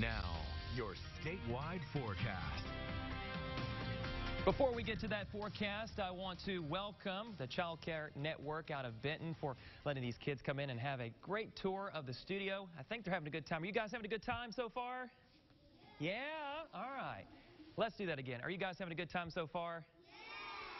Now, your statewide forecast. Before we get to that forecast, I want to welcome the Child Care Network out of Benton for letting these kids come in and have a great tour of the studio. I think they're having a good time. Are you guys having a good time so far? Yeah? All right. Let's do that again. Are you guys having a good time so far?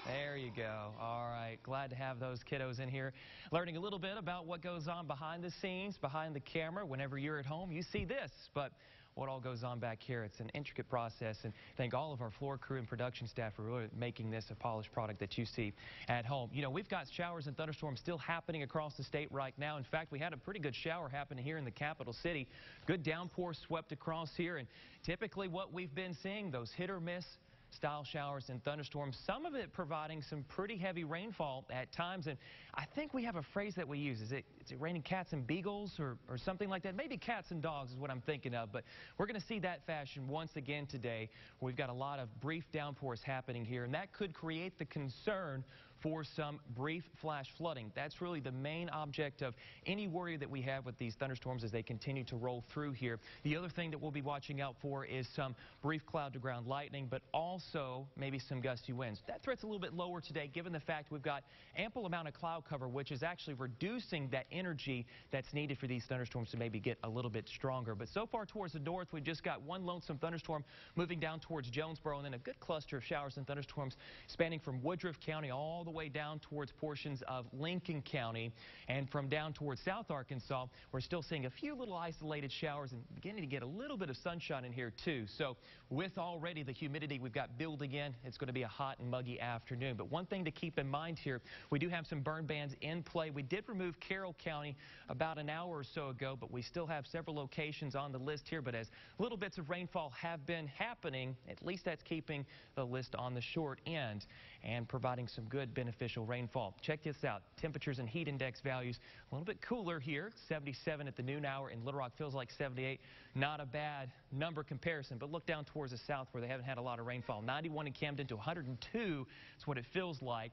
There you go. All right. Glad to have those kiddos in here learning a little bit about what goes on behind the scenes, behind the camera. Whenever you're at home, you see this, but what all goes on back here, it's an intricate process, and thank all of our floor crew and production staff for really making this a polished product that you see at home. You know, we've got showers and thunderstorms still happening across the state right now. In fact, we had a pretty good shower happen here in the capital city. Good downpour swept across here, and typically what we've been seeing, those hit or miss style showers and thunderstorms, some of it providing some pretty heavy rainfall at times. And I think we have a phrase that we use. Is it raining cats and beagles or something like that? Maybe cats and dogs is what I'm thinking of. But we're going to see that fashion once again today. We've got a lot of brief downpours happening here, and that could create the concern for some brief flash flooding. That's really the main object of any worry that we have with these thunderstorms as they continue to roll through here. The other thing that we'll be watching out for is some brief cloud to ground lightning, but also maybe some gusty winds. That threat's a little bit lower today given the fact we've got ample amount of cloud cover, which is actually reducing that energy that's needed for these thunderstorms to maybe get a little bit stronger. But so far towards the north, we've just got one lonesome thunderstorm moving down towards Jonesboro, and then a good cluster of showers and thunderstorms spanning from Woodruff County all the way down towards portions of Lincoln County, and from down towards South Arkansas, we're still seeing a few little isolated showers and beginning to get a little bit of sunshine in here too. So with already the humidity we've got building in, it's going to be a hot and muggy afternoon. But one thing to keep in mind here, we do have some burn bans in play. We did remove Carroll County about an hour or so ago, but we still have several locations on the list here. But as little bits of rainfall have been happening, at least that's keeping the list on the short end and providing some good beneficial rainfall. Check this out. Temperatures and heat index values a little bit cooler here. 77 at the noon hour in Little Rock, feels like 78. Not a bad number comparison, but look down towards the south where they haven't had a lot of rainfall. 91 in Camden to 102 is what it feels like.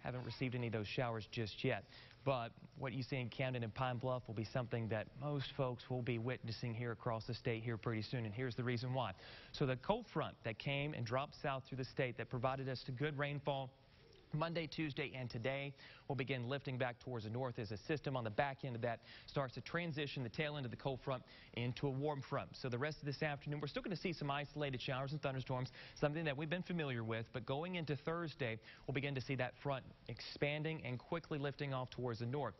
Haven't received any of those showers just yet. But what you see in Camden and Pine Bluff will be something that most folks will be witnessing here across the state here pretty soon. And here's the reason why. So the cold front that came and dropped south through the state that provided us to good rainfall Monday, Tuesday, and today will begin lifting back towards the north as a system on the back end of that starts to transition the tail end of the cold front into a warm front. So the rest of this afternoon, we're still going to see some isolated showers and thunderstorms, something that we've been familiar with. But going into Thursday, we'll begin to see that front expanding and quickly lifting off towards the north.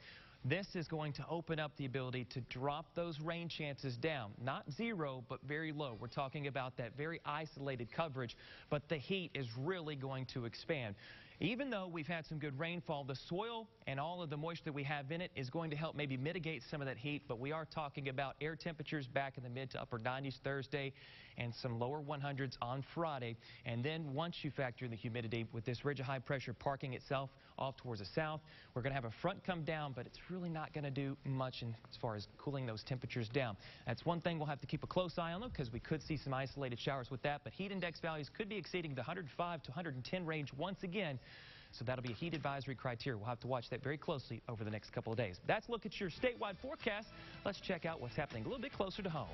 This is going to open up the ability to drop those rain chances down. Not zero, but very low. We're talking about that very isolated coverage, but the heat is really going to expand. Even though we've had some good rainfall, the soil and all of the moisture that we have in it is going to help maybe mitigate some of that heat, but we are talking about air temperatures back in the mid to upper 90s Thursday and some lower 100s on Friday. And then once you factor in the humidity with this ridge of high pressure parking itself off towards the south, we're going to have a front come down, but it's really not going to do much as far as cooling those temperatures down. That's one thing we'll have to keep a close eye on, though, because we could see some isolated showers with that, but heat index values could be exceeding the 105 to 110 range once again. So that'll be a heat advisory criteria. We'll have to watch that very closely over the next couple of days. That's a look at your statewide forecast. Let's check out what's happening a little bit closer to home.